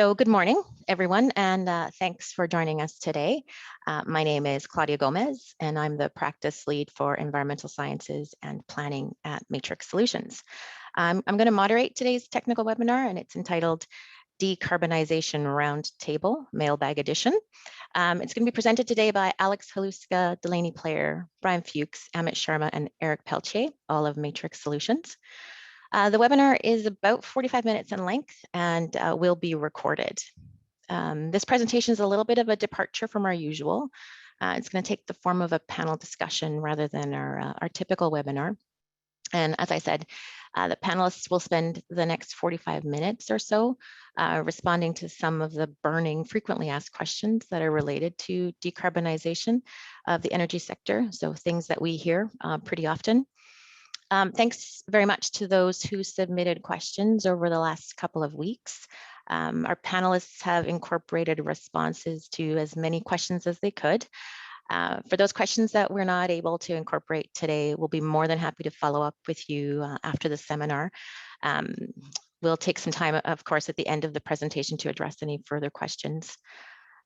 So good morning, everyone, and thanks for joining us today. My name is Claudia Gomez, and I'm the practice lead for environmental sciences and planning at Matrix Solutions. I'm going to moderate today's technical webinar, and it's entitled Decarbonization Roundtable, Mailbag Edition. It's going to be presented today by Alex Haluska, Delaney Player, Brian Fuchs, Amit Sharma, and Eric Peltier, all of Matrix Solutions. The webinar is about 45 minutes in length and will be recorded. This presentation is a little bit of a departure from our usual. It's going to take the form of a panel discussion rather than our typical webinar. And as I said, the panelists will spend the next 45 minutes or so responding to some of the burning, frequently asked questions that are related to decarbonization of the energy sector, so things that we hear pretty often. Thanks very much to those who submitted questions over the last couple of weeks. Our panelists have incorporated responses to as many questions as they could. For those questions that we're not able to incorporate today, we'll be more than happy to follow up with you after the seminar. We'll take some time, of course, at the end of the presentation to address any further questions.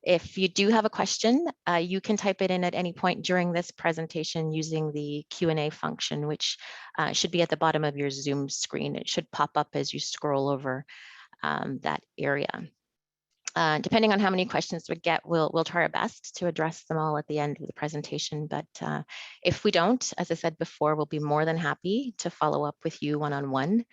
If you do have a question, you can type it in at any point during this presentation using the Q&A function, which should be at the bottom of your Zoom screen. It should pop up as you scroll over that area. Depending on how many questions we get, we'll try our best to address them all at the end of the presentation. But if we don't, as I said before, we'll be more than happy to follow up with you one-on-one.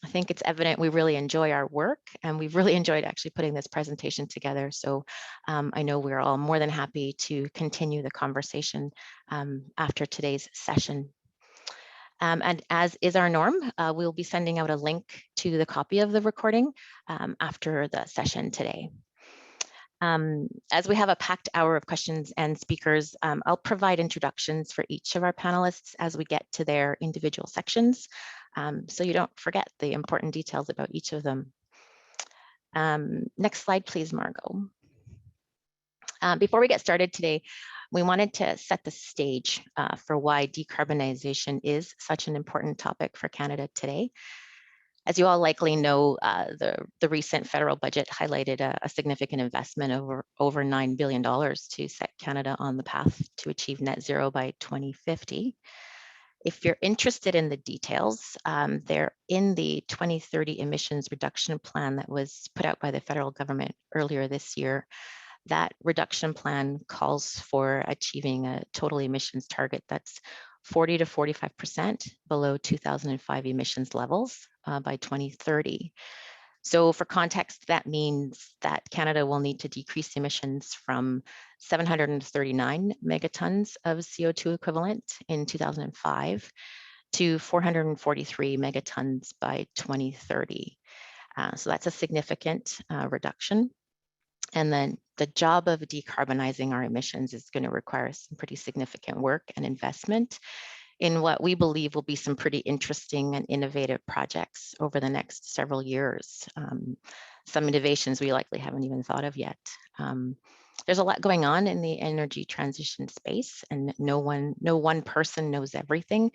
I think it's evident we really enjoy our work, and we've really enjoyed actually putting this presentation together. So I know we're all more than happy to continue the conversation after today's session. And as is our norm, we'll be sending out a link to the copy of the recording after the session today. As we have a packed hour of questions and speakers, I'll provide introductions for each of our panelists as we get to their individual sections, so you don't forget the important details about each of them. Next slide, please, Margot. Before we get started today, we wanted to set the stage for why decarbonization is such an important topic for Canada today. As you all likely know, the recent federal budget highlighted a significant investment over $9 billion to set Canada on the path to achieve net zero by 2050. If you're interested in the details, they're in the 2030 emissions reduction plan that was put out by the federal government earlier this year. That reduction plan calls for achieving a total emissions target that's 40 to 45% below 2005 emissions levels by 2030. So for context, that means that Canada will need to decrease emissions from 739 megatons of CO2 equivalent in 2005 to 443 megatons by 2030. So that's a significant reduction. And then the job of decarbonizing our emissions is going to require some pretty significant work and investment in what we believe will be some pretty interesting and innovative projects over the next several years. Some innovations we likely haven't even thought of yet. There's a lot going on in the energy transition space, and no one person knows everything.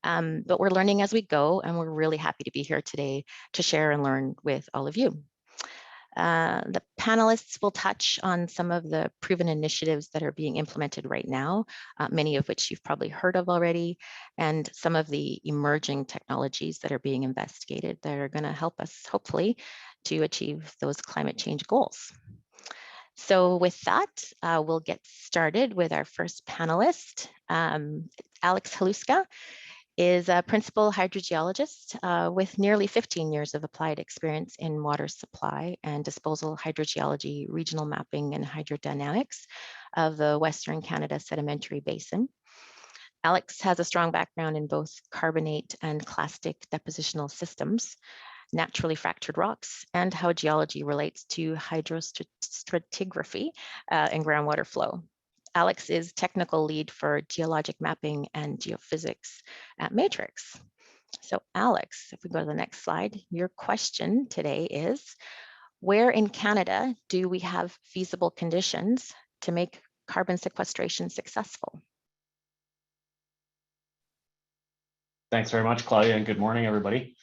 But we're learning as we go, and we're really happy to be here today to share and learn with all of you. The panelists will touch on some of the proven initiatives that are being implemented right now, many of which you've probably heard of already, and some of the emerging technologies that are being investigated that are going to help us, hopefully, to achieve those climate change goals. So with that, we'll get started with our first panelist. Alex Haluska is a principal hydrogeologist with nearly 15 years of applied experience in water supply and disposal hydrogeology, regional mapping, and hydrodynamics of the Western Canada Sedimentary Basin. Alex has a strong background in both carbonate and clastic depositional systems, naturally fractured rocks, and how geology relates to hydrostratigraphy and groundwater flow. Alex is technical lead for geologic mapping and geophysics at Matrix. So Alex, if we go to the next slide, your question today is, where in Canada do we have feasible conditions to make carbon sequestration successful? Thanks very much, Claudia, and good morning, everybody.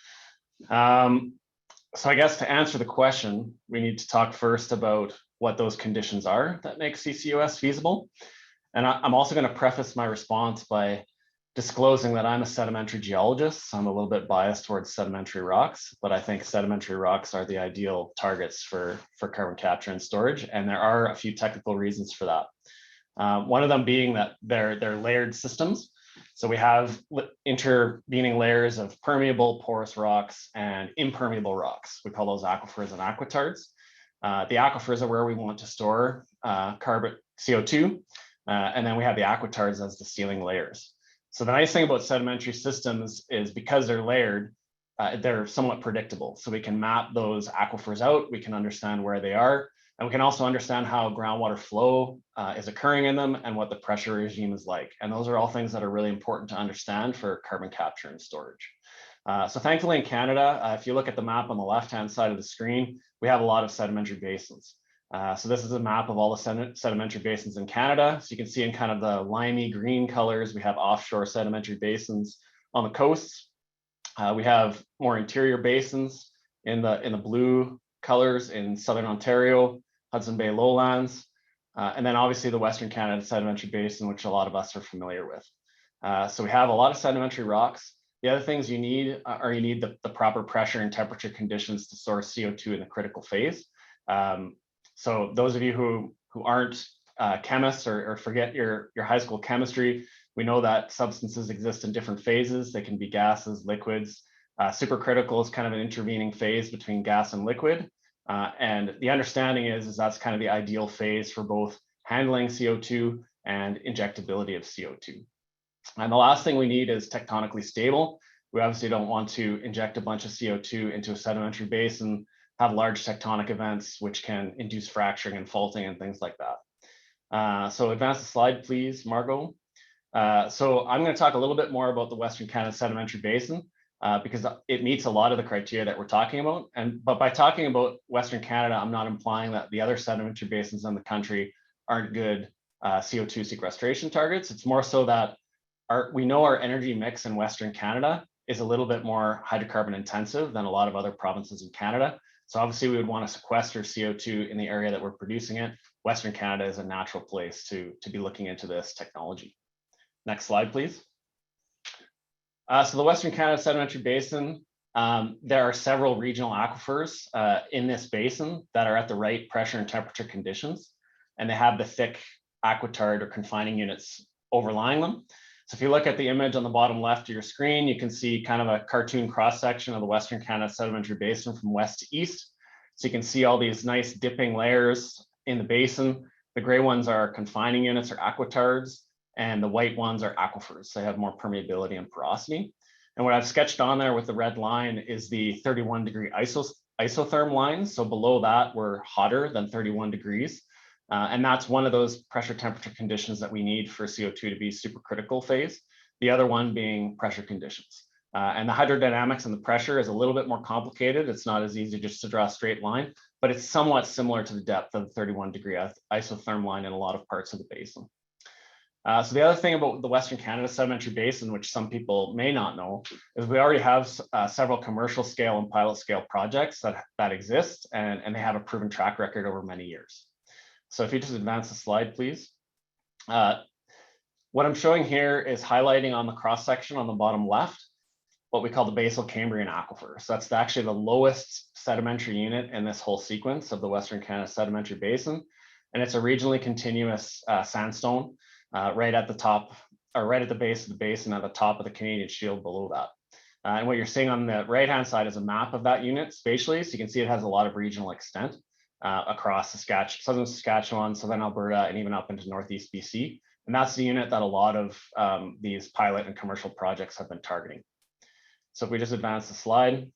So I guess to answer the question, we need to talk first about what those conditions are that make CCUS feasible. And I'm also going to preface my response by disclosing that I'm a sedimentary geologist. So I'm a little bit biased towards sedimentary rocks, but I think sedimentary rocks are the ideal targets for carbon capture and storage. And there are a few technical reasons for that. One of them being that they're layered systems. So we have intervening layers of permeable porous rocks and impermeable rocks. We call those aquifers and aquitards. The aquifers are where we want to store carbon CO2. And then we have the aquitards as the sealing layers. So the nice thing about sedimentary systems is because they're layered, they're somewhat predictable. So we can map those aquifers out, we can understand where they are, and we can also understand how groundwater flow is occurring in them and what the pressure regime is like. And those are all things that are really important to understand for carbon capture and storage. So thankfully in Canada, if you look at the map on the left-hand side of the screen, we have a lot of sedimentary basins. So this is a map of all the sedimentary basins in Canada. So you can see in kind of the limey green colors, we have offshore sedimentary basins on the coasts. We have more interior basins in the blue colors in Southern Ontario, Hudson Bay lowlands, and then obviously the Western Canada sedimentary basin, which a lot of us are familiar with. So we have a lot of sedimentary rocks. The other things you need are the proper pressure and temperature conditions to store CO2 in the critical phase. So those of you who aren't chemists or forget your high school chemistry, we know that substances exist in different phases. They can be gases, liquids. Supercritical is kind of an intervening phase between gas and liquid. And the understanding is that's kind of the ideal phase for both handling CO2 and injectability of CO2. And the last thing we need is tectonically stable. We obviously don't want to inject a bunch of CO2 into a sedimentary basin, have large tectonic events, which can induce fracturing and faulting and things like that. So advance the slide, please, Margot. So I'm going to talk a little bit more about the Western Canada Sedimentary Basin because it meets a lot of the criteria that we're talking about. But by talking about Western Canada, I'm not implying that the other sedimentary basins in the country aren't good CO2 sequestration targets. It's more so that we know our energy mix in Western Canada is a little bit more hydrocarbon intensive than a lot of other provinces in Canada. So obviously we would want to sequester CO2 in the area that we're producing it. Western Canada is a natural place to be looking into this technology. Next slide, please. So the Western Canada Sedimentary Basin, there are several regional aquifers in this basin that are at the right pressure and temperature conditions, and they have the thick aquitard or confining units overlying them. So if you look at the image on the bottom left of your screen, you can see kind of a cartoon cross-section of the Western Canada Sedimentary Basin from west to east. So you can see all these nice dipping layers in the basin. The gray ones are confining units or aquitards, and the white ones are aquifers. They have more permeability and porosity. And what I've sketched on there with the red line is the 31-degree isotherm line. So below that, we're hotter than 31 degrees. And that's one of those pressure temperature conditions that we need for CO2 to be supercritical phase. The other one being pressure conditions. And the hydrodynamics and the pressure is a little bit more complicated. It's not as easy just to draw a straight line, but it's somewhat similar to the depth of the 31-degree isotherm line in a lot of parts of the basin. So the other thing about the Western Canada Sedimentary Basin, which some people may not know, is we already have several commercial scale and pilot scale projects that exist, and they have a proven track record over many years. So if you just advance the slide, please. What I'm showing here is highlighting on the cross section on the bottom left, what we call the basal Cambrian aquifer. So that's actually the lowest sedimentary unit in this whole sequence of the Western Canada Sedimentary Basin. And it's a regionally continuous sandstone right at the top, or right at the base of the basin at the top of the Canadian Shield below that. And what you're seeing on the right-hand side is a map of that unit spatially. So you can see it has a lot of regional extent across southern Saskatchewan, southern Alberta, and even up into northeast BC. And that's the unit that a lot of these pilot and commercial projects have been targeting. So if we just advance the slide,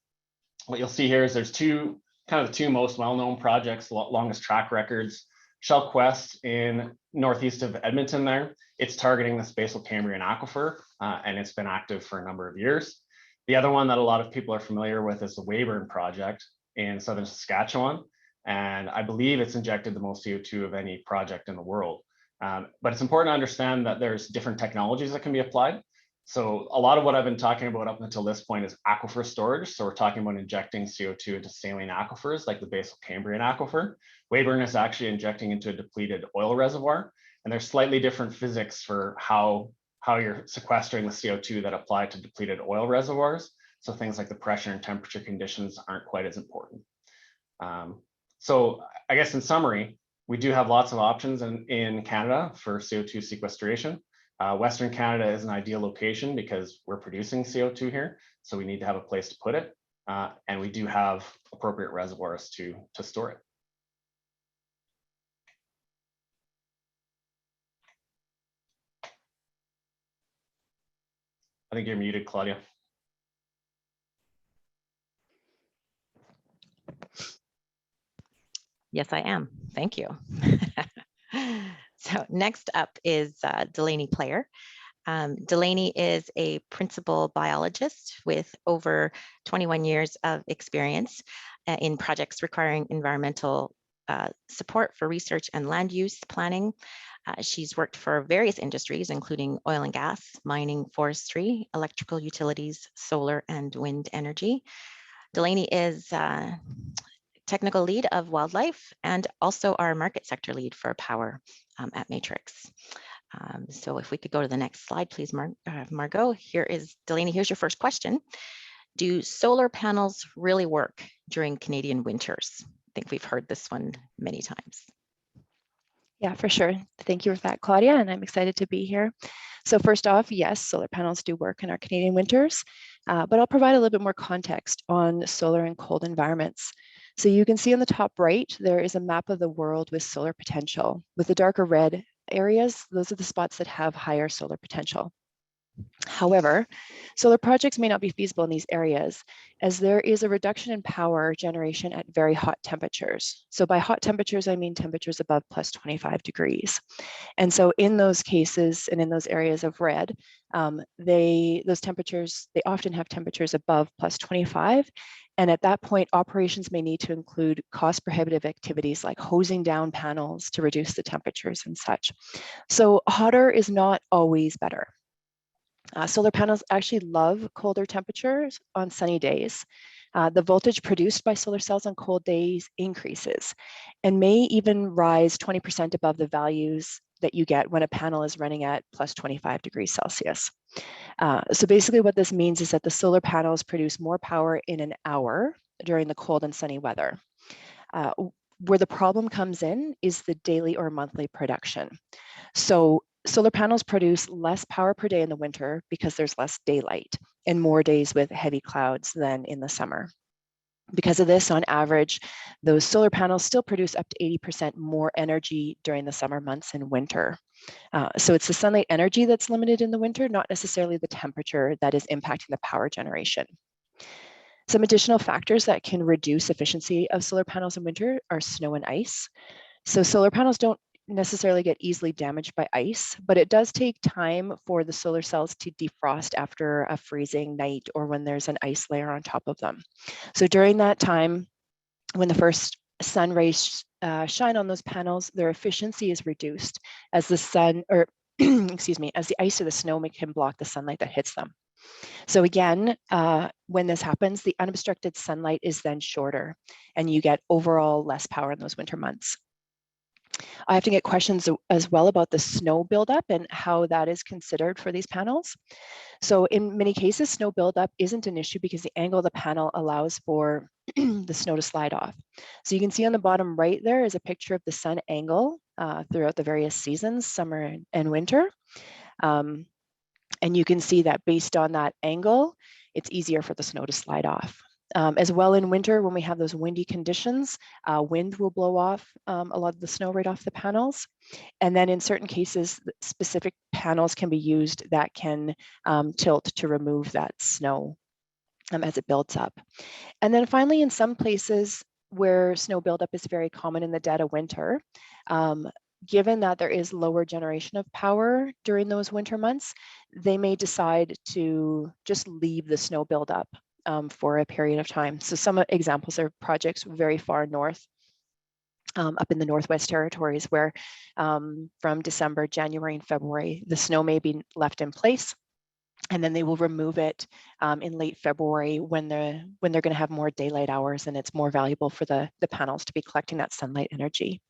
what you'll see here is there's two most well-known projects, longest track records. Shell Quest in northeast of Edmonton there, it's targeting this basal Cambrian aquifer, and it's been active for a number of years. The other one that a lot of people are familiar with is the Weyburn project in southern Saskatchewan. And I believe it's injected the most CO2 of any project in the world. But it's important to understand that there's different technologies that can be applied. So a lot of what I've been talking about up until this point is aquifer storage. So we're talking about injecting CO2 into saline aquifers like the basal Cambrian aquifer. Weyburn is actually injecting into a depleted oil reservoir. And there's slightly different physics for how you're sequestering the CO2 that apply to depleted oil reservoirs. So things like the pressure and temperature conditions aren't quite as important. So I guess in summary, we do have lots of options in Canada for CO2 sequestration. Western Canada is an ideal location because we're producing CO2 here, so we need to have a place to put it, and we do have appropriate reservoirs to store it. I think you're muted, Claudia. Yes, I am. Thank you. So next up is Delaney Player. Delaney is a principal biologist with over 21 years of experience in projects requiring environmental support for research and land use planning. She's worked for various industries, including oil and gas, mining, forestry, electrical utilities, solar and wind energy. Delaney is technical lead of wildlife and also our market sector lead for power at Matrix. So if we could go to the next slide, please, Margot. Here is Delaney. Here's your first question. Do solar panels really work during Canadian winters? I think we've heard this one many times. Yeah, for sure. Thank you for that, Claudia, and I'm excited to be here. So first off, yes, solar panels do work in our Canadian winters, but I'll provide a little bit more context on solar and cold environments. So you can see on the top right, there is a map of the world with solar potential. With the darker red areas, those are the spots that have higher solar potential. However, solar projects may not be feasible in these areas as there is a reduction in power generation at very hot temperatures. So by hot temperatures, I mean temperatures above plus 25 degrees. And so in those cases and in those areas of red, those temperatures, they often have temperatures above plus 25. And at that point, operations may need to include cost prohibitive activities like hosing down panels to reduce the temperatures and such. So hotter is not always better. Solar panels actually love colder temperatures on sunny days. The voltage produced by solar cells on cold days increases and may even rise 20% above the values that you get when a panel is running at plus 25 degrees Celsius. So basically what this means is that the solar panels produce more power in an hour during the cold and sunny weather. Where the problem comes in is the daily or monthly production. So solar panels produce less power per day in the winter because there's less daylight and more days with heavy clouds than in the summer. Because of this, on average, those solar panels still produce up to 80% more energy during the summer months in winter. So it's the sunlight energy that's limited in the winter, not necessarily the temperature that is impacting the power generation. Some additional factors that can reduce efficiency of solar panels in winter are snow and ice. So solar panels don't necessarily get easily damaged by ice, but it does take time for the solar cells to defrost after a freezing night or when there's an ice layer on top of them. So during that time, when the first sun rays shine on those panels, their efficiency is reduced as the sun, or excuse me, as the ice or the snow can block the sunlight that hits them. So again, when this happens, the unobstructed sunlight is then shorter and you get overall less power in those winter months. I have to get questions as well about the snow buildup and how that is considered for these panels. So in many cases, snow buildup isn't an issue because the angle of the panel allows for the snow to slide off. So you can see on the bottom right there is a picture of the sun angle throughout the various seasons, summer and winter. And you can see that based on that angle, it's easier for the snow to slide off. As well in winter, when we have those windy conditions, wind will blow off a lot of the snow right off the panels. And then in certain cases, specific panels can be used that can tilt to remove that snow as it builds up. And then finally, in some places where snow buildup is very common in the dead of winter, given that there is lower generation of power during those winter months, they may decide to just leave the snow buildup for a period of time. So some examples are projects very far north, up in the Northwest Territories, where from December, January, and February, the snow may be left in place and then they will remove it in late February when they're going to have more daylight hours and it's more valuable for the panels to be collecting that sunlight energy.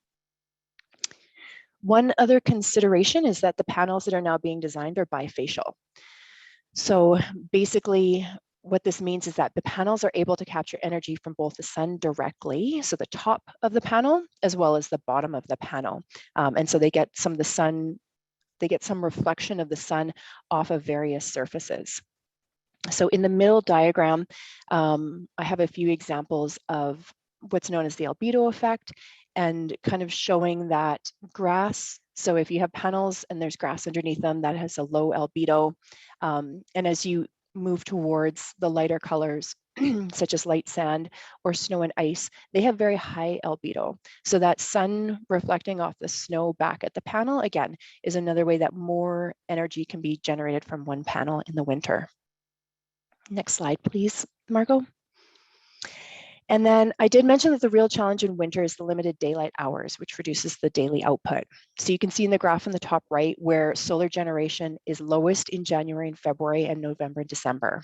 One other consideration is that the panels that are now being designed are bifacial. So basically, what this means is that the panels are able to capture energy from both the sun directly, so the top of the panel, as well as the bottom of the panel. And so they get some of the sun, they get some reflection of the sun off of various surfaces. So in the middle diagram, I have a few examples of what's known as the albedo effect, and kind of showing that grass, so if you have panels and there's grass underneath them, that has a low albedo. And as you move towards the lighter colors, such as light sand or snow and ice, they have very high albedo. So that sun reflecting off the snow back at the panel, again, is another way that more energy can be generated from one panel in the winter. Next slide, please, Margot. And then I did mention that the real challenge in winter is the limited daylight hours, which reduces the daily output. So you can see in the graph in the top right where solar generation is lowest in January and February and November and December.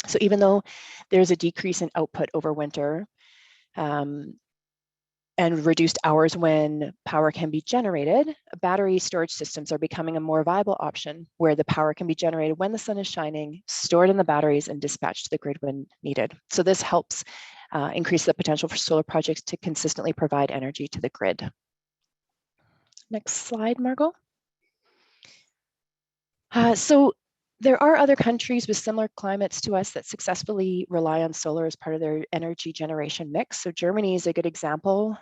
So even though there's a decrease in output over winter and reduced hours when power can be generated, battery storage systems are becoming a more viable option where the power can be generated when the sun is shining, stored in the batteries, and dispatched to the grid when needed. So this helps increase the potential for solar projects to consistently provide energy to the grid. Next slide, Margot. So there are other countries with similar climates to us that successfully rely on solar as part of their energy generation mix. So Germany is a good example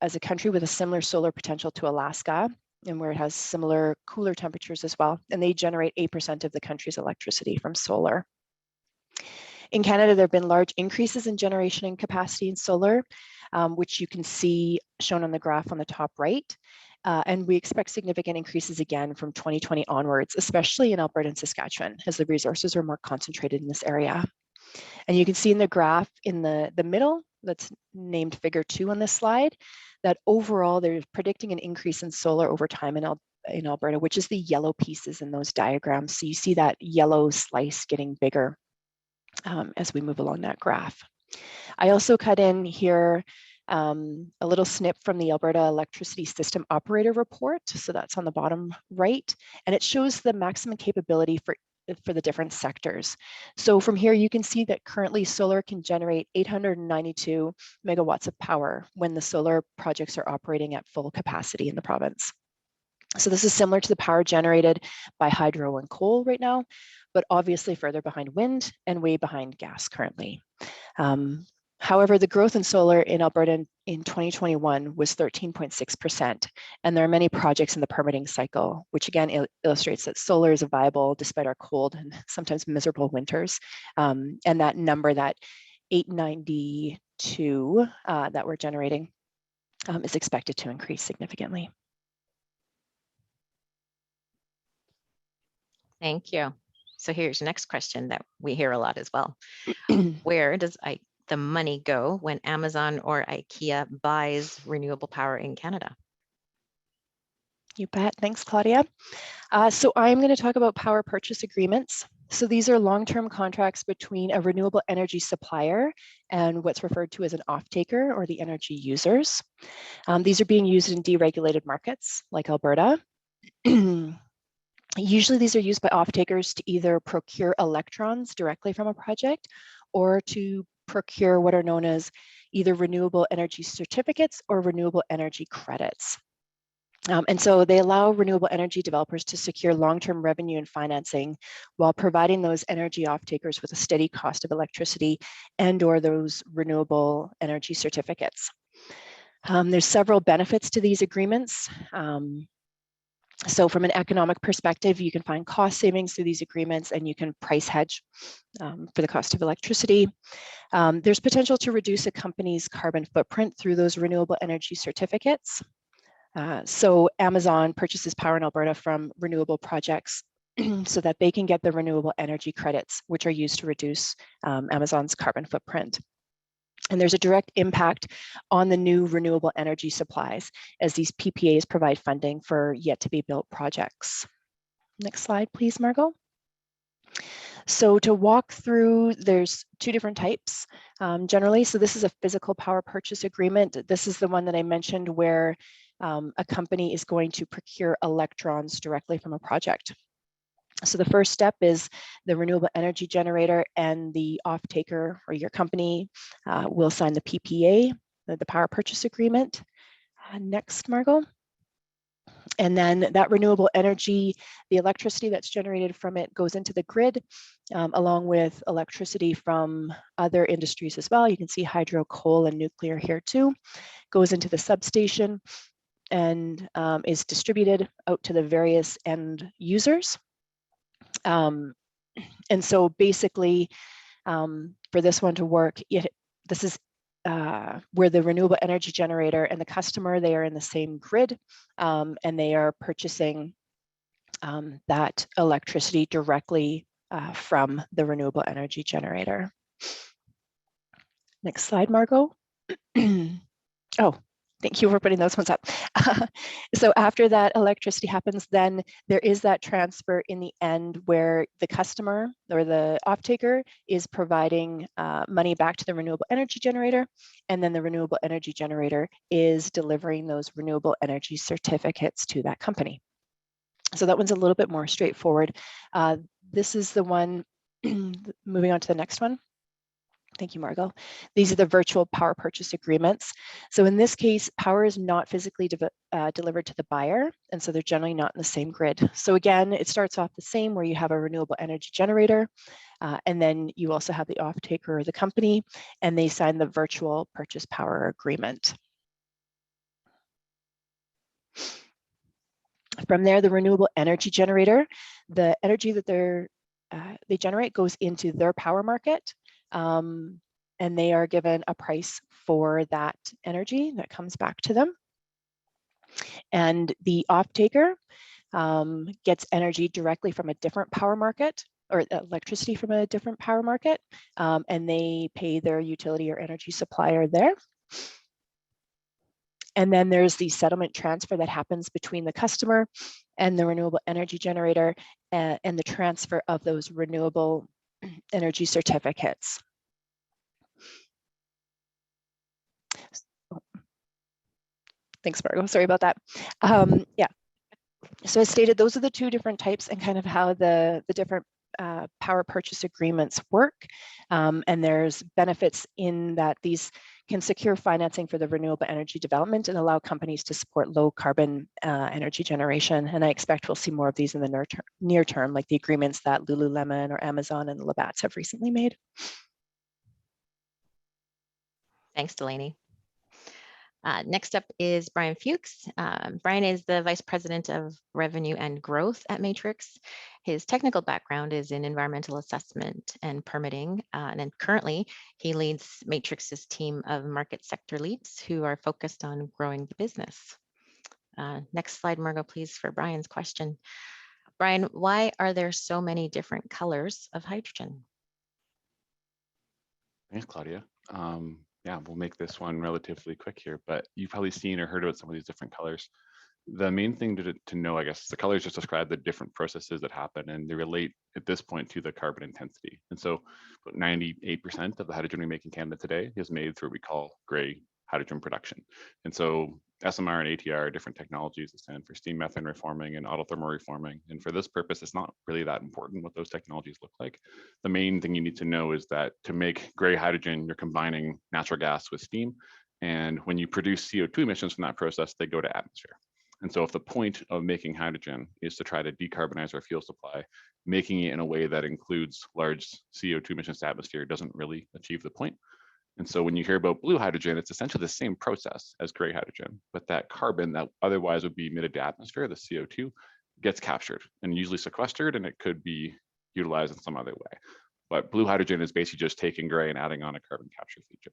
as a country with a similar solar potential to Alaska, and where it has similar cooler temperatures as well. And they generate 8% of the country's electricity from solar. In Canada, there have been large increases in generation and capacity in solar, which you can see shown on the graph on the top right. And we expect significant increases again from 2020 onwards, especially in Alberta and Saskatchewan, as the resources are more concentrated in this area. And you can see in the graph in the middle, that's named figure 2 on this slide, that overall they're predicting an increase in solar over time in Alberta, which is the yellow pieces in those diagrams. So you see that yellow slice getting bigger as we move along that graph. I also cut in here a little snip from the Alberta Electricity System Operator Report. So that's on the bottom right, and it shows the maximum capability for the different sectors. So from here, you can see that currently solar can generate 892 megawatts of power when the solar projects are operating at full capacity in the province. So this is similar to the power generated by hydro and coal right now, but obviously further behind wind and way behind gas currently. However, the growth in solar in Alberta in 2021 was 13.6%, and there are many projects in the permitting cycle, which again illustrates that solar is viable despite our cold and sometimes miserable winters. And that number, that 892 that we're generating, is expected to increase significantly. Thank you. So here's the next question that we hear a lot as well. Where does the money go when Amazon or IKEA buys renewable power in Canada? You bet. Thanks, Claudia. So I'm going to talk about power purchase agreements. So these are long-term contracts between a renewable energy supplier and what's referred to as an off-taker or the energy users. These are being used in deregulated markets like Alberta. Usually these are used by off-takers to either procure electrons directly from a project or to procure what are known as either renewable energy certificates or renewable energy credits. And so they allow renewable energy developers to secure long-term revenue and financing while providing those energy off-takers with a steady cost of electricity and or those renewable energy certificates. There's several benefits to these agreements. So from an economic perspective, you can find cost savings through these agreements and you can price hedge for the cost of electricity. There's potential to reduce a company's carbon footprint through those renewable energy certificates. So Amazon purchases power in Alberta from renewable projects so that they can get the renewable energy credits, which are used to reduce Amazon's carbon footprint. And there's a direct impact on the new renewable energy supplies as these PPAs provide funding for yet to be built projects. Next slide, please, Margot. So to walk through, there's two different types generally. So this is a physical power purchase agreement. This is the one that I mentioned where a company is going to procure electrons directly from a project. So the first step is the renewable energy generator and the off-taker or your company will sign the PPA, the power purchase agreement. Next, Margot. And then that renewable energy, the electricity that's generated from it goes into the grid, along with electricity from other industries as well. You can see hydro, coal, and nuclear here too. Goes into the substation and is distributed out to the various end users. And so basically, for this one to work, this is where the renewable energy generator and the customer, they are in the same grid, and they are purchasing that electricity directly from the renewable energy generator. Next slide, Margot. Oh, thank you for putting those ones up. So after that electricity happens, then there is that transfer in the end where the customer or the off-taker is providing money back to the renewable energy generator, and then the renewable energy generator is delivering those renewable energy certificates to that company. So that one's a little bit more straightforward. This is the one, moving on to the next one. Thank you, Margot. These are the virtual power purchase agreements. So in this case, power is not physically delivered to the buyer, and so they're generally not in the same grid. So again, it starts off the same where you have a renewable energy generator, and then you also have the off-taker or the company, and they sign the virtual purchase power agreement. From there, the renewable energy generator, the energy that they generate goes into their power market, and they are given a price for that energy that comes back to them. And the off-taker gets energy directly from a different power market, or electricity from a different power market, and they pay their utility or energy supplier there. And then there's the settlement transfer that happens between the customer and the renewable energy generator, and the transfer of those renewable energy certificates. Thanks, Margot. Sorry about that. Yeah. So as stated, those are the two different types and kind of how the different power purchase agreements work. And there's benefits in that these can secure financing for the renewable energy development and allow companies to support low carbon energy generation. And I expect we'll see more of these in the near term, like the agreements that Lululemon or Amazon and the Labatts have recently made. Thanks, Delaney. Next up is Brian Fuchs. Brian is the Vice President of Revenue and Growth at Matrix. His technical background is in environmental assessment and permitting, and then currently he leads Matrix's team of market sector leads who are focused on growing the business. Next slide, Margot, please, for Brian's question. Brian, why are there so many different colors of hydrogen? Thanks, Claudia. Yeah, we'll make this one relatively quick here, but you've probably seen or heard about some of these different colors. The main thing to know, I guess, the colors just describe the different processes that happen, and they relate at this point to the carbon intensity. And so about 98% of the hydrogen we make in Canada today is made through what we call gray hydrogen production. And so SMR and ATR are different technologies that stand for steam methane reforming and autothermal reforming. And for this purpose, it's not really that important what those technologies look like. The main thing you need to know is that to make gray hydrogen, you're combining natural gas with steam. And when you produce CO2 emissions from that process, they go to atmosphere. And so if the point of making hydrogen is to try to decarbonize our fuel supply, making it in a way that includes large CO2 emissions to atmosphere doesn't really achieve the point. And so when you hear about blue hydrogen, it's essentially the same process as gray hydrogen, but that carbon that otherwise would be emitted to atmosphere, the CO2, gets captured and usually sequestered, and it could be utilized in some other way. But blue hydrogen is basically just taking gray and adding on a carbon capture feature.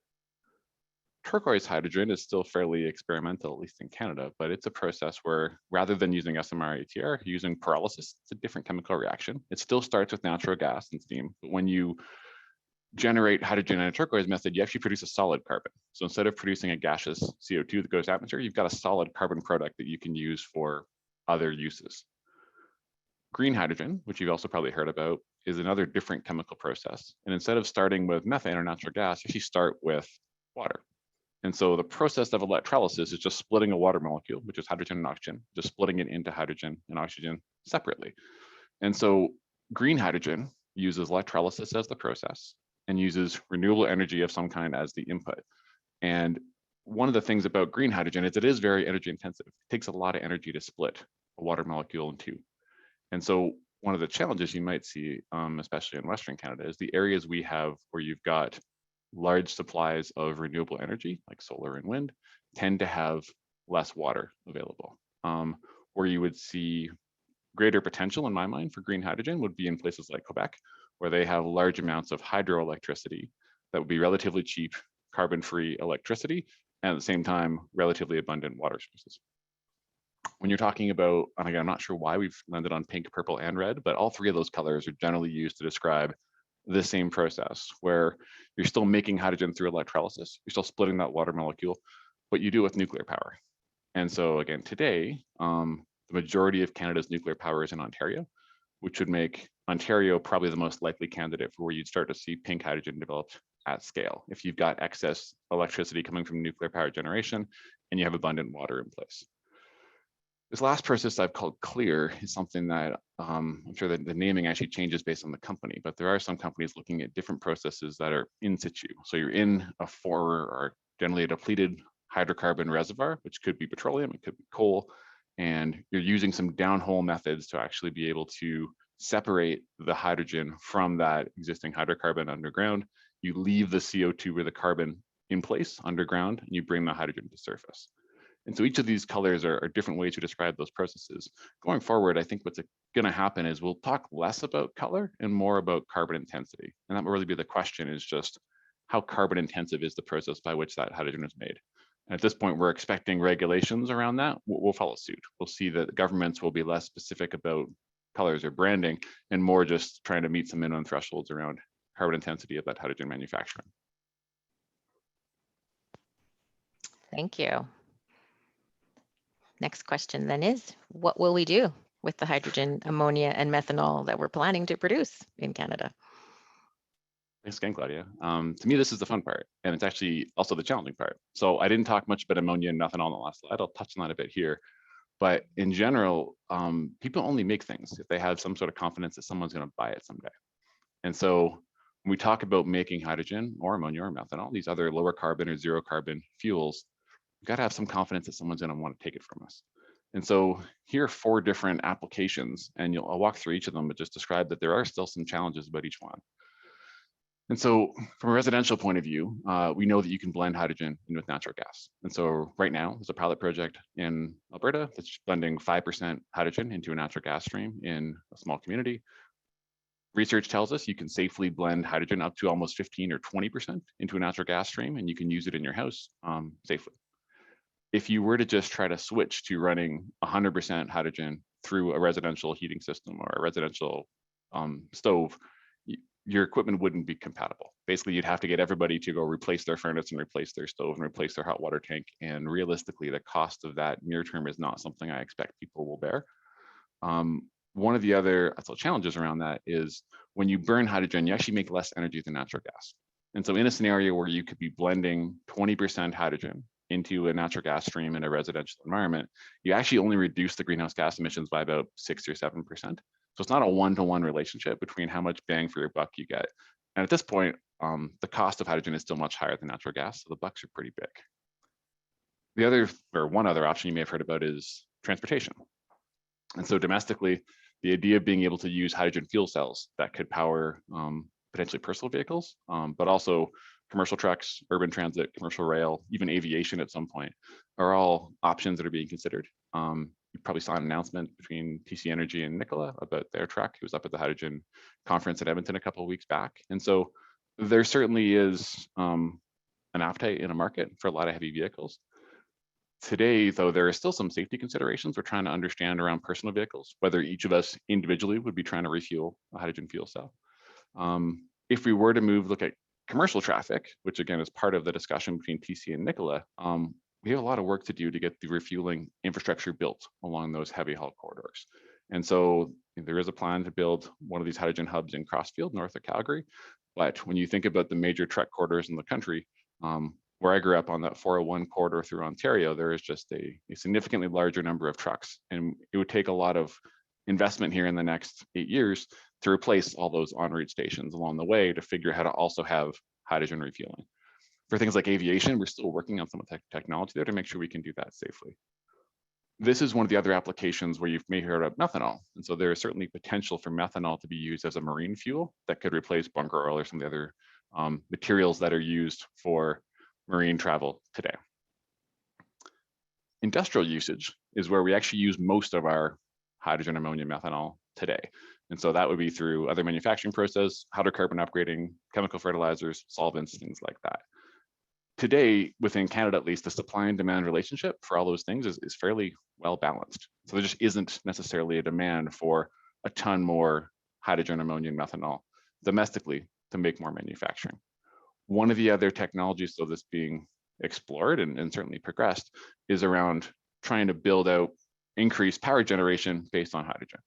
Turquoise hydrogen is still fairly experimental, at least in Canada, but it's a process where rather than using SMR ATR, you're using pyrolysis. It's a different chemical reaction. It still starts with natural gas and steam, but when you generate hydrogen in a turquoise method, you actually produce a solid carbon. So instead of producing a gaseous CO2 that goes to atmosphere, you've got a solid carbon product that you can use for other uses. Green hydrogen, which you've also probably heard about, is another different chemical process. And instead of starting with methane or natural gas, you actually start with water. And so the process of electrolysis is just splitting a water molecule, which is hydrogen and oxygen, just splitting it into hydrogen and oxygen separately. And so green hydrogen uses electrolysis as the process and uses renewable energy of some kind as the input. And one of the things about green hydrogen is it is very energy intensive. It takes a lot of energy to split a water molecule in two. And so one of the challenges you might see, especially in Western Canada, is the areas we have where you've got large supplies of renewable energy, like solar and wind, tend to have less water available. Where you would see greater potential, in my mind, for green hydrogen would be in places like Quebec, where they have large amounts of hydroelectricity that would be relatively cheap, carbon-free electricity, and at the same time, relatively abundant water sources. When you're talking about, and again, I'm not sure why we've landed on pink, purple, and red, but all three of those colors are generally used to describe the same process, where you're still making hydrogen through electrolysis, you're still splitting that water molecule, but you do it with nuclear power. And so again, today, the majority of Canada's nuclear power is in Ontario, which would make Ontario probably the most likely candidate for where you'd start to see pink hydrogen developed at scale. If you've got excess electricity coming from nuclear power generation and you have abundant water in place. This last process I've called clear is something that I'm sure that the naming actually changes based on the company, but there are some companies looking at different processes that are in situ. So you're in a or generally a depleted hydrocarbon reservoir, which could be petroleum, it could be coal, and you're using some downhole methods to actually be able to separate the hydrogen from that existing hydrocarbon underground. You leave the CO2 or the carbon in place underground, and you bring the hydrogen to surface. And so each of these colors are different ways to describe those processes. Going forward, I think what's going to happen is we'll talk less about color and more about carbon intensity. And that will really be the question, is just how carbon intensive is the process by which that hydrogen is made. And at this point, we're expecting regulations around that. We'll follow suit. We'll see that governments will be less specific about colors or branding and more just trying to meet some minimum thresholds around carbon intensity of that hydrogen manufacturing. Thank you. Next question then is, what will we do with the hydrogen, ammonia, and methanol that we're planning to produce in Canada? Thanks again, Claudia. To me, this is the fun part, and it's actually also the challenging part. So I didn't talk much about ammonia and methanol in the last slide. I'll touch on that a bit here. But in general, people only make things if they have some sort of confidence that someone's going to buy it someday. And so when we talk about making hydrogen or ammonia or methanol, these other lower carbon or zero carbon fuels, we've got to have some confidence that someone's going to want to take it from us. And so here are 4 different applications, and I'll walk through each of them, but just describe that there are still some challenges about each one. And so from a residential point of view, we know that you can blend hydrogen in with natural gas. And so right now, there's a pilot project in Alberta that's blending 5% hydrogen into a natural gas stream in a small community. Research tells us you can safely blend hydrogen up to almost 15 or 20% into a natural gas stream, and you can use it in your house safely. If you were to just try to switch to running 100% hydrogen through a residential heating system or a residential stove, your equipment wouldn't be compatible. Basically, you'd have to get everybody to go replace their furnace and replace their stove and replace their hot water tank. And realistically, the cost of that near term is not something I expect people will bear. One of the other challenges around that is when you burn hydrogen, you actually make less energy than natural gas. And so in a scenario where you could be blending 20% hydrogen into a natural gas stream in a residential environment, you actually only reduce the greenhouse gas emissions by about 6 or 7%. So it's not a one-to-one relationship between how much bang for your buck you get. And at this point, the cost of hydrogen is still much higher than natural gas, so the bucks are pretty big. The other, or one other option you may have heard about is transportation. And so domestically, the idea of being able to use hydrogen fuel cells that could power potentially personal vehicles, but also commercial trucks, urban transit, commercial rail, even aviation at some point, are all options that are being considered. You probably saw an announcement between TC Energy and Nikola about their truck. He was up at the hydrogen conference at Edmonton a couple of weeks back. And so there certainly is an appetite in a market for a lot of heavy vehicles. Today, though, there are still some safety considerations we're trying to understand around personal vehicles, whether each of us individually would be trying to refuel a hydrogen fuel cell. If we were to look at commercial traffic, which again is part of the discussion between TC and Nikola, we have a lot of work to do to get the refueling infrastructure built along those heavy haul corridors. And so There is a plan to build one of these hydrogen hubs in Crossfield, north of Calgary. But when you think about the major truck corridors in the country, where I grew up on that 401 corridor through Ontario, there is just a significantly larger number of trucks. And it would take a lot of investment here in the next 8 years to replace all those en route stations along the way to figure out how to also have hydrogen refueling. For things like aviation, we're still working on some of the technology there to make sure we can do that safely. This is one of the other applications where you've may heard of methanol. And so there is certainly potential for methanol to be used as a marine fuel that could replace bunker oil or some of the other materials that are used for marine travel today. Industrial usage is where we actually use most of our hydrogen, ammonia, methanol today. And so that would be through other manufacturing process, hydrocarbon upgrading, chemical fertilizers, solvents, things like that. Today, within Canada at least, the supply and demand relationship for all those things is fairly well balanced. So there just isn't necessarily a demand for a ton more hydrogen, ammonia, and methanol domestically to make more manufacturing. One of the other technologies though that's being explored and certainly progressed is around trying to build out increased power generation based on hydrogen.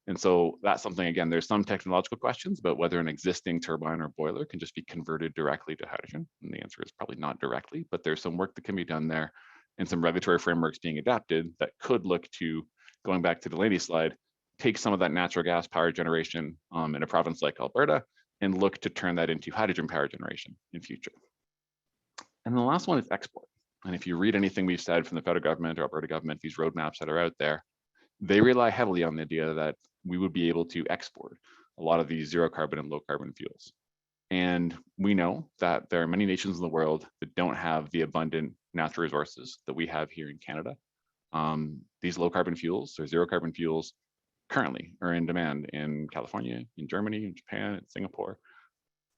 And so that's something, again, there's some technological questions about whether an existing turbine or boiler can just be converted directly to hydrogen. And the answer is probably not directly, but there's some work that can be done there and some regulatory frameworks being adapted that could look to, going back to the lady slide, take some of that natural gas power generation in a province like Alberta and look to turn that into hydrogen power generation in future. And the last one is export. And if you read anything we've said from the federal government or Alberta government, these roadmaps that are out there, they rely heavily on the idea that we would be able to export a lot of these zero carbon and low carbon fuels. And we know that there are many nations in the world that don't have the abundant natural resources that we have here in Canada. These low carbon fuels or zero carbon fuels currently are in demand in California, in Germany, in Japan, in Singapore.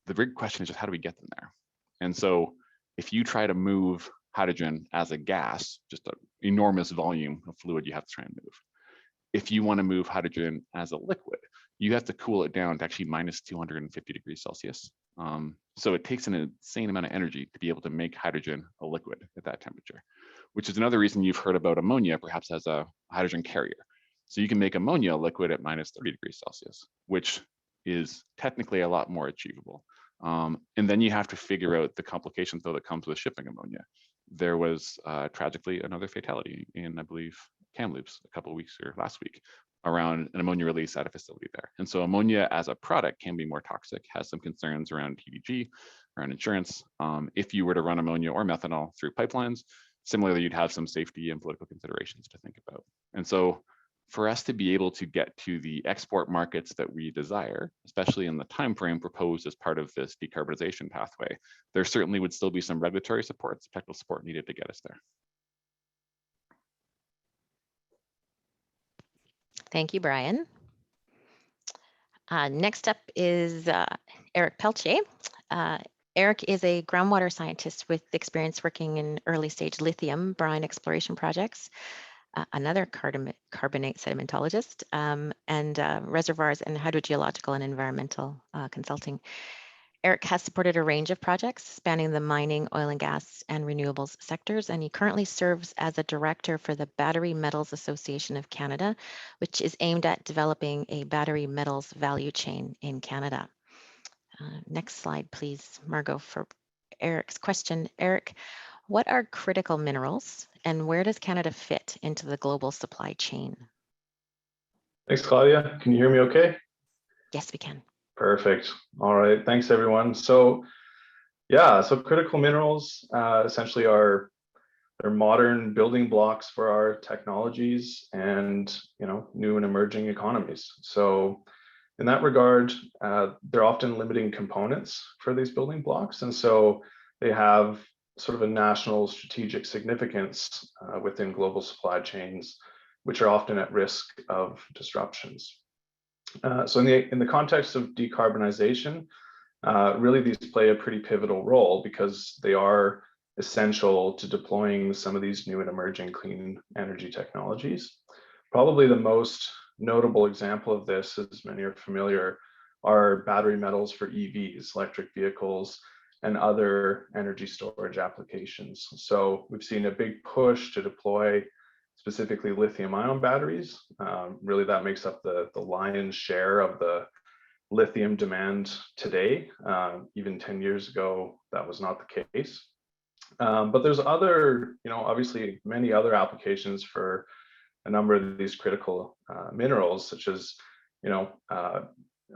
The big question is just how do we get them there? And so if you try to move hydrogen as a gas, just an enormous volume of fluid you have to try and move. If you want to move hydrogen as a liquid, you have to cool it down to actually minus 250 degrees Celsius. So it takes an insane amount of energy to be able to make hydrogen a liquid at that temperature, which is another reason you've heard about ammonia perhaps as a hydrogen carrier. So you can make ammonia a liquid at minus 30 degrees Celsius, which is technically a lot more achievable. And then you have to figure out the complications though that comes with shipping ammonia. There was tragically another fatality in, I believe, Kamloops a couple of weeks or last week around an ammonia release at a facility there. And so ammonia as a product can be more toxic, has some concerns around TDG, around insurance. If you were to run ammonia or methanol through pipelines, similarly, you'd have some safety and political considerations to think about. And so for us to be able to get to the export markets that we desire, especially in the time frame proposed as part of this decarbonization pathway, there certainly would still be some regulatory support, some technical support needed to get us there. Thank you, Brian. Next up is Eric Peltier. Eric is a groundwater scientist with experience working in early stage lithium brine exploration projects, another carbonate sedimentologist, and reservoirs and hydrogeological and environmental consulting. Eric has supported a range of projects spanning the mining, oil and gas, and renewables sectors, and he currently serves as a director for the Battery Metals Association of Canada, which is aimed at developing a battery metals value chain in Canada. Next slide, please, Margot, for Eric's question. Eric, what are critical minerals, and where does Canada fit into the global supply chain? Thanks, Claudia. Can you hear me okay? Yes, we can. Perfect. All right. Thanks, everyone. So, yeah, so critical minerals essentially are they're modern building blocks for our technologies and new and emerging economies. So, in that regard, they're often limiting components for these building blocks, and so they have sort of a national strategic significance within global supply chains, which are often at risk of disruptions. So in the context of decarbonization, really these play a pretty pivotal role because they are essential to deploying some of these new and emerging clean energy technologies. Probably the most notable example of this, as many are familiar, are battery metals for EVs, electric vehicles, and other energy storage applications. So we've seen a big push to deploy specifically lithium-ion batteries. Really, that makes up the lion's share of the lithium demand today. Even 10 years ago, that was not the case. But there's other, obviously many other applications for a number of these critical minerals, such as,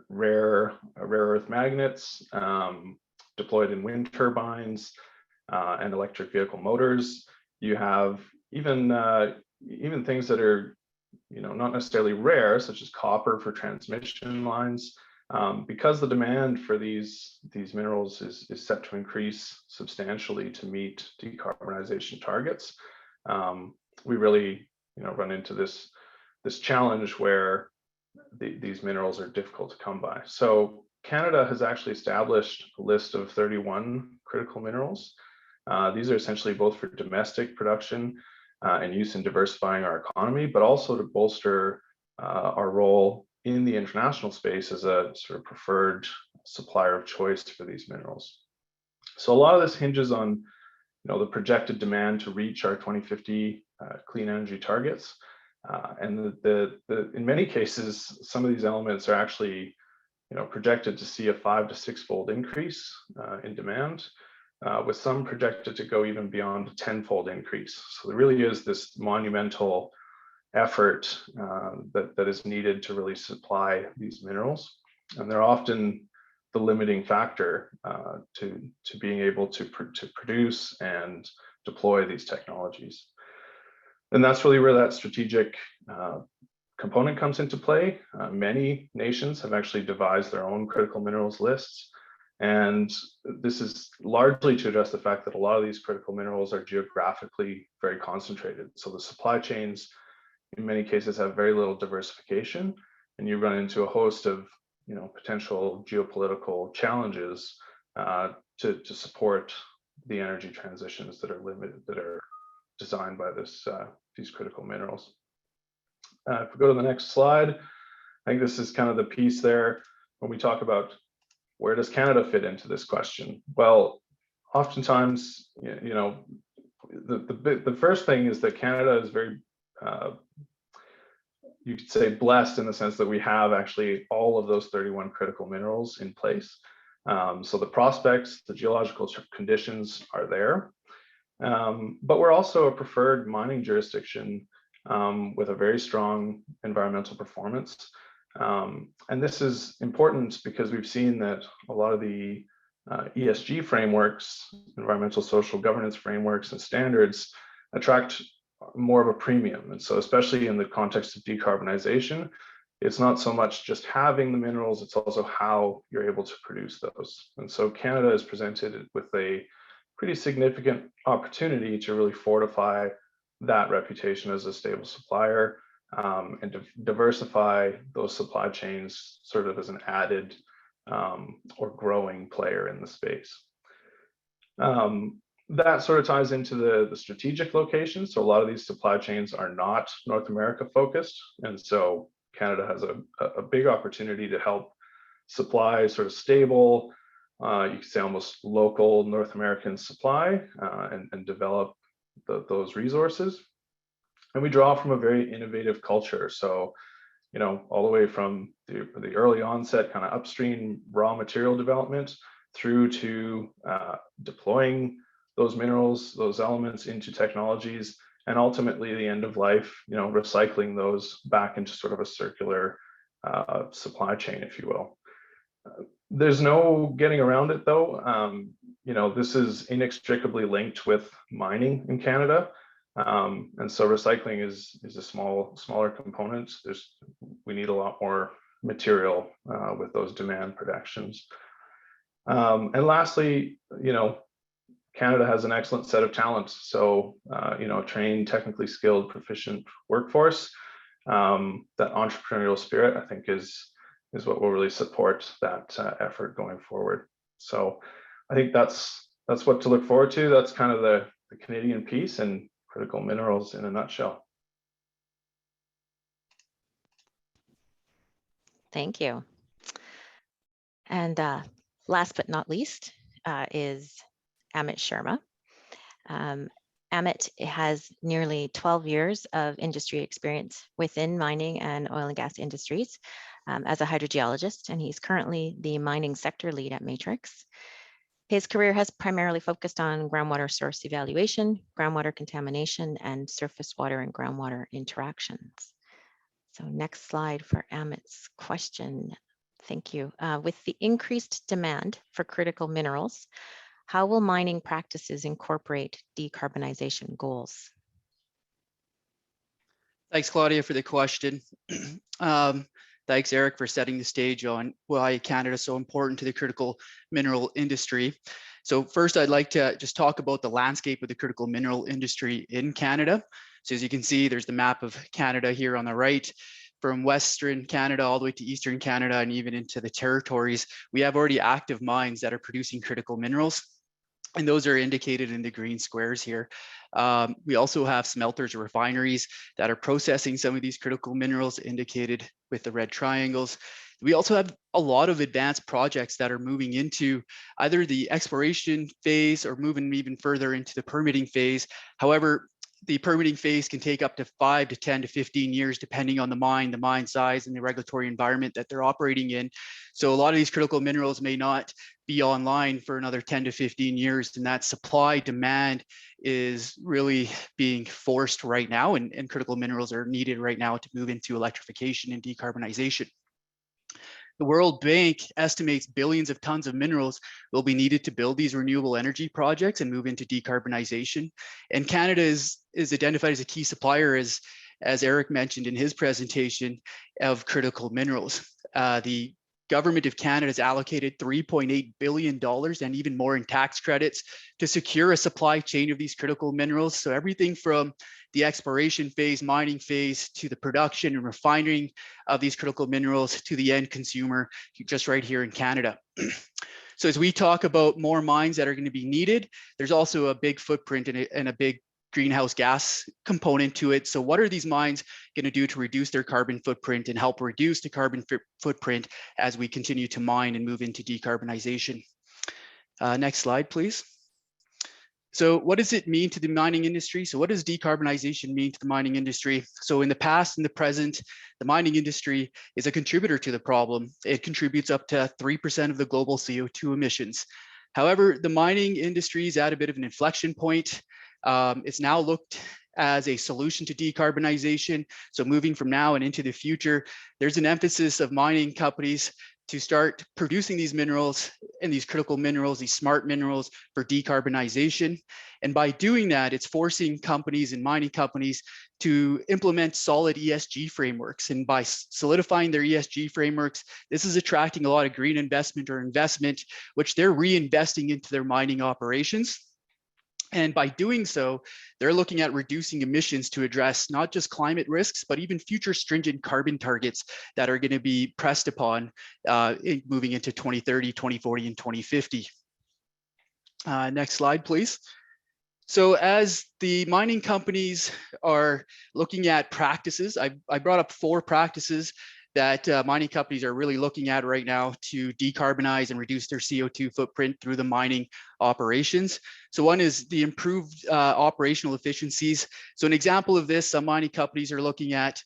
rare earth magnets deployed in wind turbines and electric vehicle motors. You have even things that are, not necessarily rare, such as copper for transmission lines. Because the demand for these minerals is set to increase substantially to meet decarbonization targets, we really run into this challenge where these minerals are difficult to come by. So Canada has actually established a list of 31 critical minerals. These are essentially both for domestic production and use in diversifying our economy, but also to bolster our role in the international space as a sort of preferred supplier of choice for these minerals. So a lot of this hinges on, the projected demand to reach our 2050 clean energy targets. And in many cases, some of these elements are actually, projected to see a 5 to 6-fold increase in demand, with some projected to go even beyond a 10-fold increase. So there really is this monumental effort that is needed to really supply these minerals, and they're often the limiting factor to being able to produce and deploy these technologies. And that's really where that strategic component comes into play. Many nations have actually devised their own critical minerals lists, and this is largely to address the fact that a lot of these critical minerals are geographically very concentrated. So the supply chains in many cases have very little diversification, and you run into a host of potential geopolitical challenges to support the energy transitions that are designed by these critical minerals. If we go to the next slide, I think this is kind of the piece there when we talk about where does Canada fit into this question. Well, oftentimes, the first thing is that Canada is very you could say blessed in the sense that we have actually all of those 31 critical minerals in place. So the prospects, the geological conditions are there. But we're also a preferred mining jurisdiction with a very strong environmental performance. And this is important because we've seen that a lot of the ESG frameworks, environmental social governance frameworks and standards attract more of a premium. And so especially in the context of decarbonization, it's not so much just having the minerals, it's also how you're able to produce those. And so Canada is presented with a pretty significant opportunity to really fortify that reputation as a stable supplier and to diversify those supply chains sort of as an added or growing player in the space. That sort of ties into the strategic locations. So a lot of these supply chains are not North America focused. And so Canada has a big opportunity to help supply sort of stable, you could say almost local North American supply and develop those resources. And we draw from a very innovative culture. So, all the way from the early onset kind of upstream raw material development through to deploying those minerals, those elements into technologies, and ultimately the end of life, recycling those back into sort of a circular supply chain, if you will. There's no getting around it though. This is inextricably linked with mining in Canada. And so recycling is a smaller component. We need a lot more material with those demand projections. And lastly, Canada has an excellent set of talents. So, trained, technically skilled, proficient workforce. That entrepreneurial spirit, I think, is what will really support that effort going forward. So, I think that's what to look forward to. That's kind of the Canadian piece and critical minerals in a nutshell. Thank you. And last but not least is Amit Sharma. Amit has nearly 12 years of industry experience within mining and oil and gas industries as a hydrogeologist, and he's currently the mining sector lead at Matrix. His career has primarily focused on groundwater source evaluation, groundwater contamination, and surface water and groundwater interactions. So next slide for Amit's question. Thank you. With the increased demand for critical minerals, how will mining practices incorporate decarbonization goals? Thanks, Claudia, for the question. Thanks, Eric, for setting the stage on why Canada is so important to the critical mineral industry. So first, I'd like to just talk about the landscape of the critical mineral industry in Canada. So as you can see, there's the map of Canada here on the right. From Western Canada all the way to Eastern Canada and even into the territories, we have already active mines that are producing critical minerals. And those are indicated in the green squares here. We also have smelters or refineries that are processing some of these critical minerals indicated with the red triangles. We also have a lot of advanced projects that are moving into either the exploration phase or moving even further into the permitting phase. However, the permitting phase can take up to 5 to 10 to 15 years, depending on the mine size and the regulatory environment that they're operating in. So a lot of these critical minerals may not be online for another 10 to 15 years, and that supply demand is really being forced right now, and critical minerals are needed right now to move into electrification and decarbonization. The World Bank estimates billions of tons of minerals will be needed to build these renewable energy projects and move into decarbonization. And Canada is identified as a key supplier, as Eric mentioned in his presentation, of critical minerals. The Government of Canada has allocated $3.8 billion and even more in tax credits to secure a supply chain of these critical minerals. So everything from the exploration phase, mining phase, to the production and refining of these critical minerals to the end consumer, just right here in Canada. So as we talk about more mines that are going to be needed, there's also a big footprint and a big greenhouse gas component to it. So what are these mines going to do to reduce their carbon footprint and help reduce the carbon footprint as we continue to mine and move into decarbonization? Next slide, please. So what does it mean to the mining industry? So what does decarbonization mean to the mining industry? So in the past and the present, the mining industry is a contributor to the problem. It contributes up to 3% of the global CO2 emissions. However, the mining industry is at a bit of an inflection point. It's now looked as a solution to decarbonization. So moving from now and into the future, there's an emphasis of mining companies to start producing these minerals and these critical minerals, these smart minerals for decarbonization. And by doing that, it's forcing companies and mining companies to implement solid ESG frameworks. And by solidifying their ESG frameworks, this is attracting a lot of green investment, which they're reinvesting into their mining operations. And by doing so, they're looking at reducing emissions to address not just climate risks, but even future stringent carbon targets that are going to be pressed upon moving into 2030, 2040, and 2050. Next slide, please. So as the mining companies are looking at practices, I brought up 4 practices that mining companies are really looking at right now to decarbonize and reduce their CO2 footprint through the mining operations. So one is the improved operational efficiencies. So an example of this, some mining companies are looking at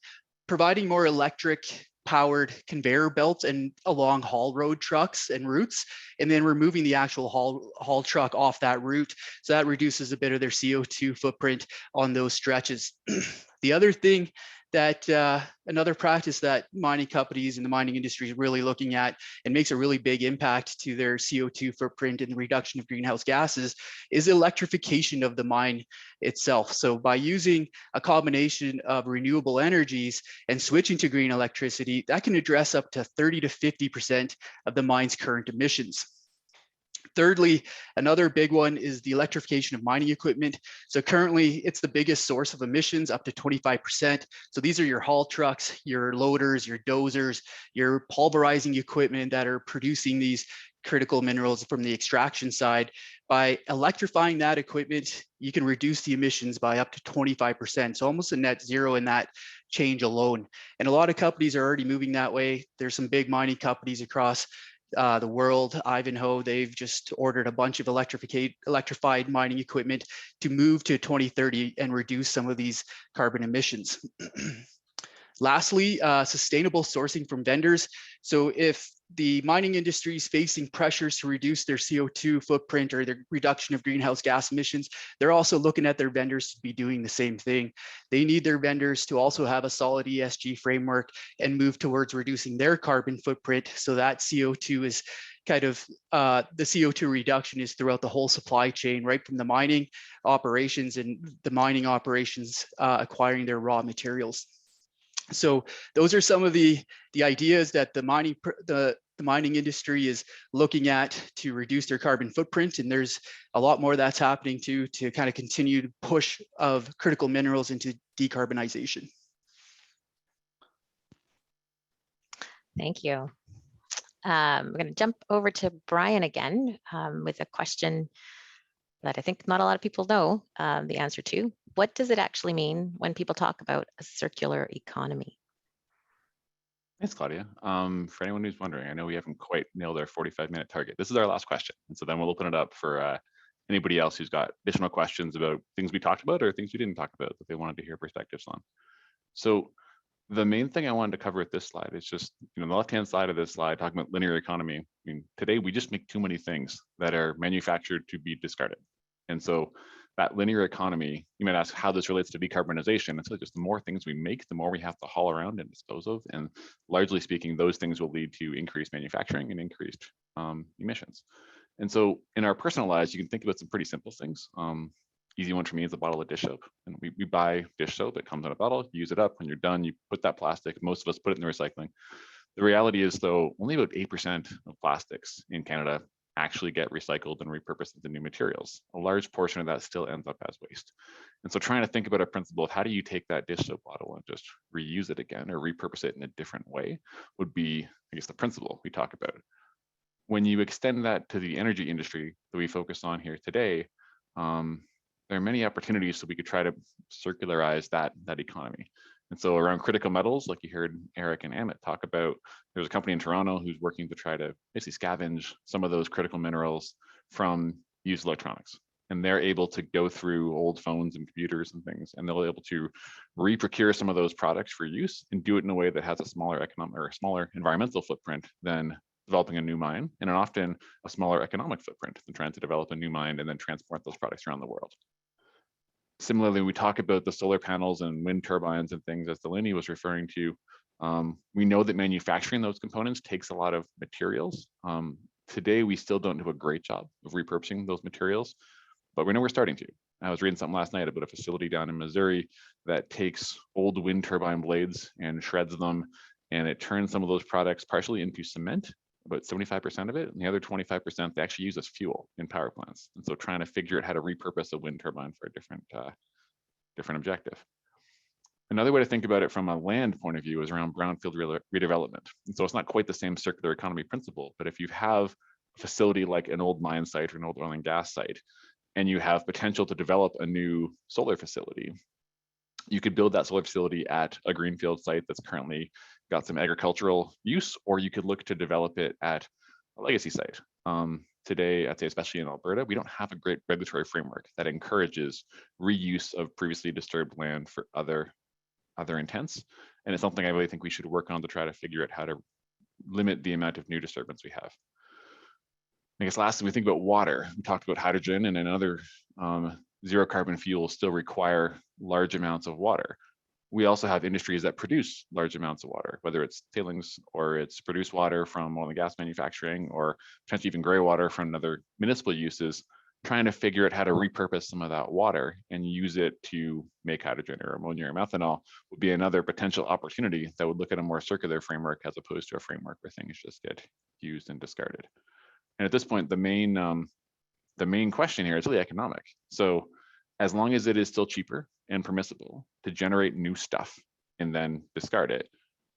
providing more electric powered conveyor belts and along haul road trucks and routes, and then removing the actual haul truck off that route. So that reduces a bit of their CO2 footprint on those stretches. The other thing that another practice that mining companies and the mining industry is really looking at and makes a really big impact to their CO2 footprint and the reduction of greenhouse gases is electrification of the mine itself. So by using a combination of renewable energies and switching to green electricity, that can address up to 30 to 50% of the mine's current emissions. Thirdly, another big one is the electrification of mining equipment. So currently it's the biggest source of emissions, up to 25%. So these are your haul trucks, your loaders, your dozers, your pulverizing equipment that are producing these critical minerals from the extraction side. By electrifying that equipment, you can reduce the emissions by up to 25%. So almost a net zero in that change alone. And a lot of companies are already moving that way. There's some big mining companies across the world, Ivanhoe, they've just ordered a bunch of electrified mining equipment to move to 2030 and reduce some of these carbon emissions. Lastly, sustainable sourcing from vendors. So if the mining industry is facing pressures to reduce their CO2 footprint or their reduction of greenhouse gas emissions, they're also looking at their vendors to be doing the same thing. They need their vendors to also have a solid ESG framework and move towards reducing their carbon footprint, so that CO2 is kind of, the CO2 reduction is throughout the whole supply chain, right from the mining operations and the mining operations acquiring their raw materials. So those are some of the ideas that the mining industry is looking at to reduce their carbon footprint, and there's a lot more that's happening to kind of continue to push of critical minerals into decarbonization. Thank you. We're going to jump over to Brian again with a question that I think not a lot of people know the answer to. What does it actually mean when people talk about a circular economy? Thanks, Claudia. For anyone who's wondering, I know we haven't quite nailed our 45-minute target. This is our last question. And so then we'll open it up for anybody else who's got additional questions about things we talked about or things we didn't talk about that they wanted to hear perspectives on. So the main thing I wanted to cover with this slide is just, the left-hand side of this slide, talking about linear economy. I mean, today we just make too many things that are manufactured to be discarded. And so that linear economy, you might ask how this relates to decarbonization. It's really just the more things we make, the more we have to haul around and dispose of. And largely speaking, those things will lead to increased manufacturing and increased emissions. And so in our personal lives, you can think about some pretty simple things. Easy one for me is a bottle of dish soap. And we buy dish soap, it comes in a bottle, you use it up. When you're done, you put that plastic, most of us put it in the recycling. The reality is though, only about 8% of plastics in Canada actually get recycled and repurposed into new materials. A large portion of that still ends up as waste. And so trying to think about a principle of how do you take that dish soap bottle and just reuse it again or repurpose it in a different way would be, I guess, the principle we talk about. When you extend that to the energy industry that we focus on here today, there are many opportunities so we could try to circularize that economy. And so around critical metals, like you heard Eric and Amit talk about, there's a company in Toronto who's working to try to basically scavenge some of those critical minerals from used electronics. And they're able to go through old phones and computers and things, and they'll be able to re-procure some of those products for use and do it in a way that has a smaller economic or a smaller environmental footprint than developing a new mine, and often a smaller economic footprint than trying to develop a new mine and then transport those products around the world. Similarly, we talk about the solar panels and wind turbines and things, as Delaney was referring to. We know that manufacturing those components takes a lot of materials. Today, we still don't do a great job of repurposing those materials, but we know we're starting to. I was reading something last night about a facility down in Missouri that takes old wind turbine blades and shreds them, and it turns some of those products partially into cement, about 75% of it, and the other 25% they actually use as fuel in power plants. And so trying to figure out how to repurpose a wind turbine for a different objective. Another way to think about it from a land point of view is around brownfield redevelopment. And so it's not quite the same circular economy principle, but if you have a facility like an old mine site or an old oil and gas site, and you have potential to develop a new solar facility, you could build that solar facility at a greenfield site that's currently got some agricultural use, or you could look to develop it at a legacy site. Today, I'd say especially in Alberta, we don't have a great regulatory framework that encourages reuse of previously disturbed land for other intents. And it's something I really think we should work on to try to figure out how to limit the amount of new disturbance we have. I guess lastly, we think about water. We talked about hydrogen, and another zero carbon fuels still require large amounts of water. We also have industries that produce large amounts of water, whether it's tailings or it's produced water from oil and gas manufacturing, or potentially even gray water from other municipal uses. Trying to figure out how to repurpose some of that water and use it to make hydrogen or ammonia or methanol would be another potential opportunity that would look at a more circular framework as opposed to a framework where things just get used and discarded. And at this point, the main question here is really economic. So as long as it is still cheaper and permissible to generate new stuff and then discard it,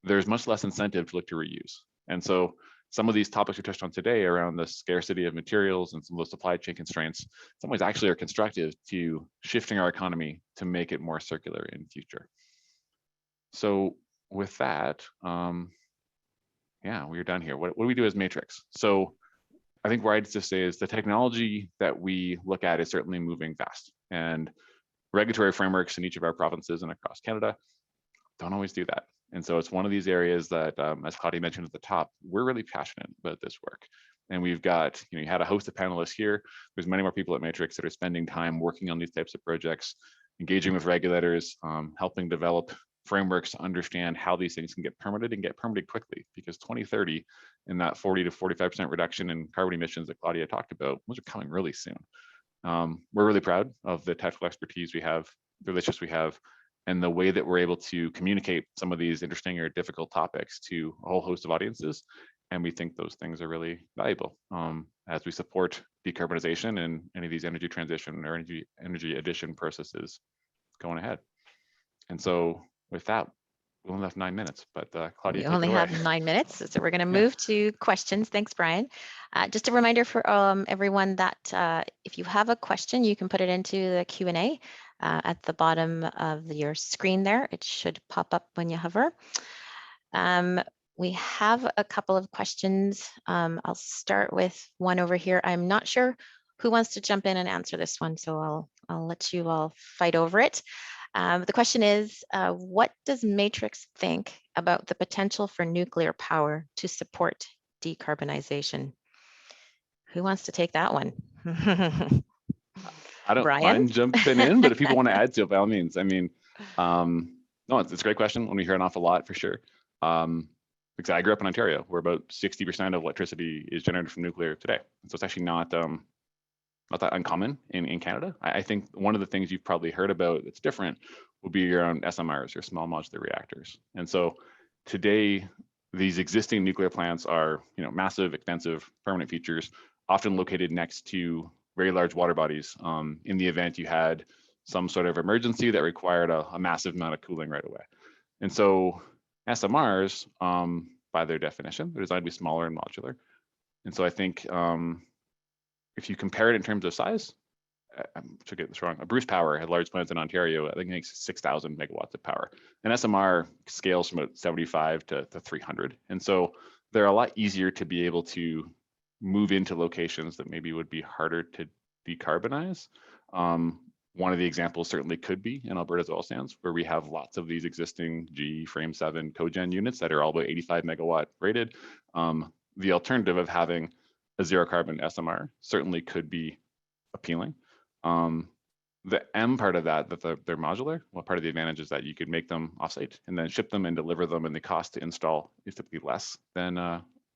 there's much less incentive to look to reuse. And so some of these topics we touched on today around the scarcity of materials and some of those supply chain constraints, in some ways actually are constructive to shifting our economy to make it more circular in the future. So with that, yeah, we're done here. What do we do as Matrix? So I think where I'd just say is the technology that we look at is certainly moving fast, and regulatory frameworks in each of our provinces and across Canada don't always do that. And so it's one of these areas that, as Claudia mentioned at the top, we're really passionate about this work. And we've got, you had a host of panelists here. There's many more people at Matrix that are spending time working on these types of projects, engaging with regulators, helping develop frameworks to understand how these things can get permitted and get permitted quickly, because 2030 and that 40 to 45% reduction in carbon emissions that Claudia talked about, those are coming really soon. We're really proud of the technical expertise we have, the relationships we have, and the way that we're able to communicate some of these interesting or difficult topics to a whole host of audiences. And we think those things are really valuable as we support decarbonization and any of these energy transition or energy addition processes going ahead. And so with that, we only have 9 minutes, but Claudia, we only have 9 minutes, so we're going to move to questions. Thanks, Brian. Just a reminder for everyone that if you have a question, you can put it into the Q&A at the bottom of your screen there. It should pop up when you hover. We have a couple of questions. I'll start with one over here. I'm not sure who wants to jump in and answer this one, so I'll let you all fight over it. The question is, what does Matrix think about the potential for nuclear power to support decarbonization? Who wants to take that one? I don't mind jumping in, but if people want to add to it, by all means. I mean, no, it's a great question. When we hear an awful lot, for sure. Because I grew up in Ontario, where about 60% of electricity is generated from nuclear today. And so it's actually not that uncommon in Canada. I think one of the things you've probably heard about that's different would be around SMRs, or small modular reactors. And so today, these existing nuclear plants are, massive, expensive, permanent features, often located next to very large water bodies in the event you had some sort of emergency that required a massive amount of cooling right away. And so SMRs, by their definition, they're designed to be smaller and modular. And so I think if you compare it in terms of size, I should get this wrong, Bruce Power had large plants in Ontario, I think it makes 6,000 megawatts of power. And SMR scales from about 75 to 300. And so they're a lot easier to be able to move into locations that maybe would be harder to decarbonize. One of the examples certainly could be in Alberta's oil sands, where we have lots of these existing GE Frame 7 cogen units that are all about 85 megawatt rated. The alternative of having a zero carbon SMR certainly could be appealing. The M part of that they're modular, well, part of the advantage is that you could make them offsite and then ship them and deliver them, and the cost to install is typically less than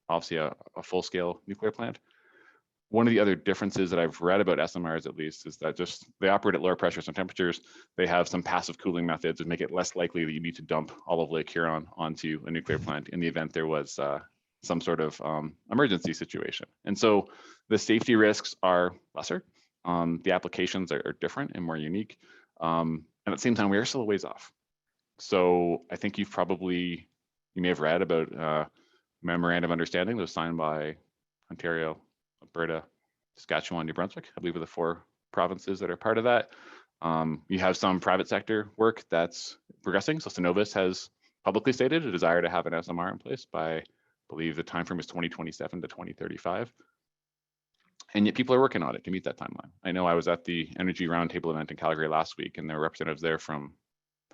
obviously a full-scale nuclear plant. One of the other differences that I've read about SMRs, at least, is that just they operate at lower pressures and temperatures. They have some passive cooling methods that make it less likely that you need to dump all of Lake Huron onto a nuclear plant in the event there was some sort of emergency situation. And so the safety risks are lesser. The applications are different and more unique. And at the same time, we are still a ways off. So I think you may have read about memorandum of understanding that was signed by Ontario, Alberta, Saskatchewan, New Brunswick, I believe are the 4 provinces that are part of that. You have some private sector work that's progressing. So Cenovus has publicly stated a desire to have an SMR in place by, I believe the time frame is 2027 to 2035. And yet people are working on it to meet that timeline. I know I was at the Energy Roundtable event in Calgary last week, and there were representatives there from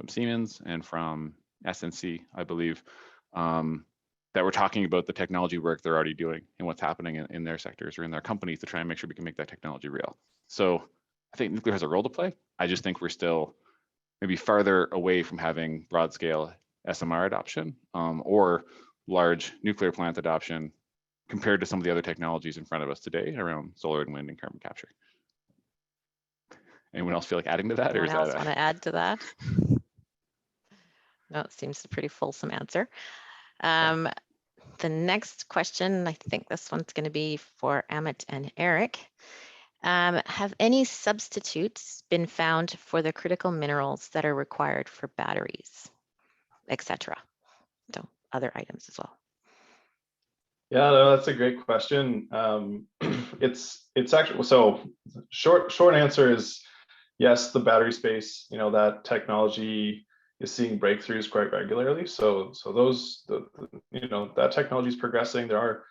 Siemens and from SNC, I believe, that were talking about the technology work they're already doing and what's happening in their sectors or in their companies to try and make sure we can make that technology real. So I think nuclear has a role to play. I just think we're still maybe farther away from having broad scale SMR adoption or large nuclear plant adoption compared to some of the other technologies in front of us today around solar and wind and carbon capture. Anyone else feel like adding to that? Anyone else want to add to that? No, it seems a pretty fulsome answer. The next question, I think this one's going to be for Amit and Eric. Have any substitutes been found for the critical minerals that are required for batteries, etc.? So other items as well. Yeah, no, that's a great question. It's actually, so short answer is yes, the battery space, that technology seeing breakthroughs quite regularly. So those, you know, that technology is progressing. There are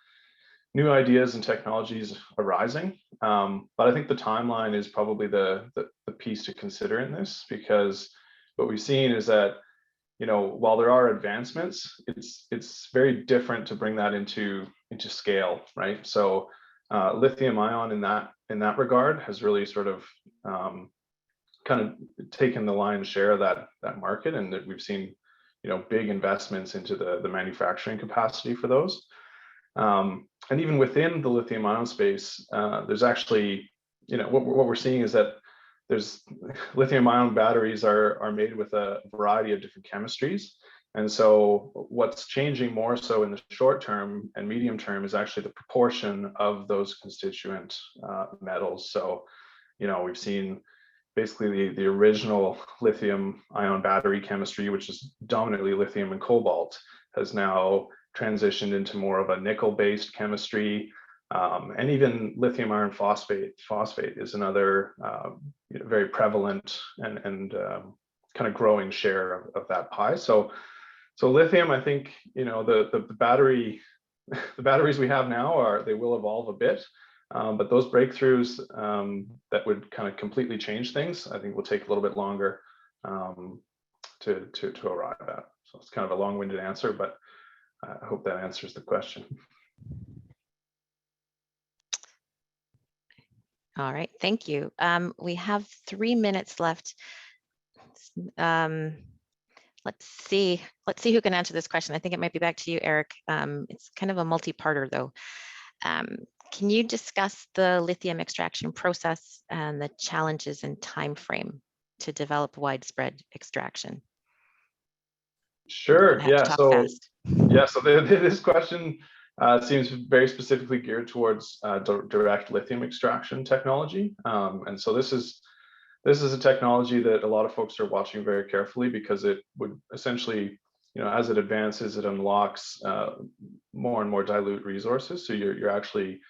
new ideas and technologies arising, but I think the timeline is probably the piece to consider in this, because what we've seen is that, you know, while there are advancements, it's very different to bring that into scale, right? So lithium ion in that regard has really sort of kind of taken the lion's share of that market, and that we've seen, you know, big investments into the manufacturing capacity for those. And even within the lithium ion space, there's actually, you know, what we're seeing is that there's lithium ion batteries are made with a variety of different chemistries. And so what's changing more so in the short term and medium term is actually the proportion of those constituent metals. So, you know, we've seen basically the original lithium ion battery chemistry, which is dominantly lithium and cobalt, has now transitioned into more of a nickel-based chemistry. And even lithium iron phosphate is another very prevalent and kind of growing share of that pie. So lithium, I think, you know, the batteries we have now they will evolve a bit, but those breakthroughs that would kind of completely change things, I think will take a little bit longer to arrive at. So it's kind of a long-winded answer, but I hope that answers the question. All right, thank you. We have 3 minutes left. Let's see who can answer this question. I think it might be back to you, Eric. It's kind of a multi-parter though. Can you discuss the lithium extraction process and the challenges and time frame to develop widespread extraction? Sure. Yeah. So this question seems very specifically geared towards direct lithium extraction technology, and so this is a technology that a lot of folks are watching very carefully, because it would essentially, you know, as it advances, it unlocks more and more dilute resources. So you're actually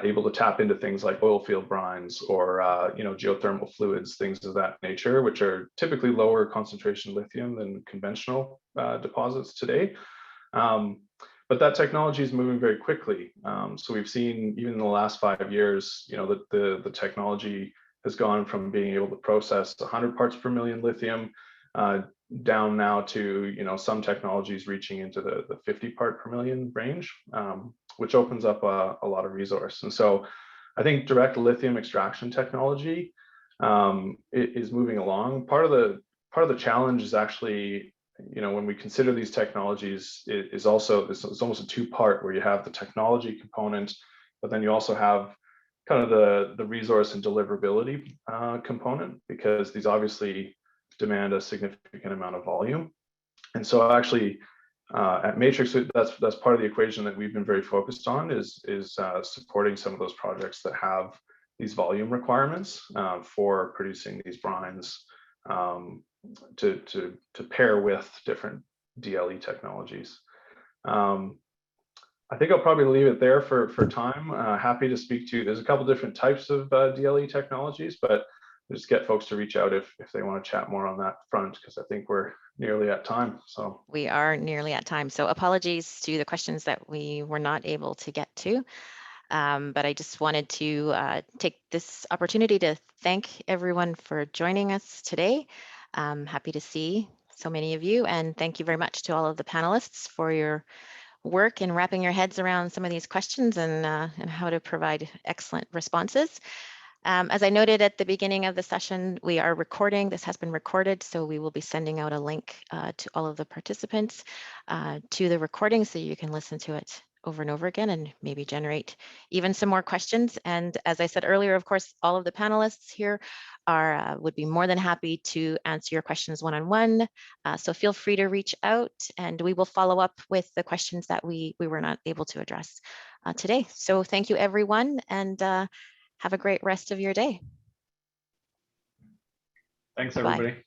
able to tap into things like oil field brines or you know, geothermal fluids, things of that nature, which are typically lower concentration lithium than conventional deposits today. But that technology is moving very quickly. So we've seen, even in the last 5 years, you know, that the technology has gone from being able to process 100 parts per million lithium down now to, you know, some technologies reaching into the 50 part per million range, which opens up a lot of resource. And so I think direct lithium extraction technology is moving along. Part of the challenge is actually, you know, when we consider these technologies, it's almost a two-part, where you have the technology component, but then you also have kind of the resource and deliverability component, because these obviously demand a significant amount of volume. And so actually at Matrix, that's part of the equation that we've been very focused on, is supporting some of those projects that have these volume requirements for producing these brines to pair with different DLE technologies. I think I'll probably leave it there for time. Happy to speak to, there's a couple different types of DLE technologies, but just get folks to reach out if they want to chat more on that front, because I think we're nearly at time. So we are nearly at time. So apologies to the questions that we were not able to get to. But I just wanted to take this opportunity to thank everyone for joining us today. Happy to see so many of you, and thank you very much to all of the panelists for your work in wrapping your heads around some of these questions and how to provide excellent responses. As I noted at the beginning of the session, we are recording. This has been recorded, so we will be sending out a link to all of the participants to the recording, so you can listen to it over and over again and maybe generate even some more questions. And as I said earlier, of course, all of the panelists here would be more than happy to answer your questions one-on-one. So feel free to reach out, and we will follow up with the questions that we were not able to address today. So thank you, everyone, and have a great rest of your day. Thanks, Bye-bye. everybody.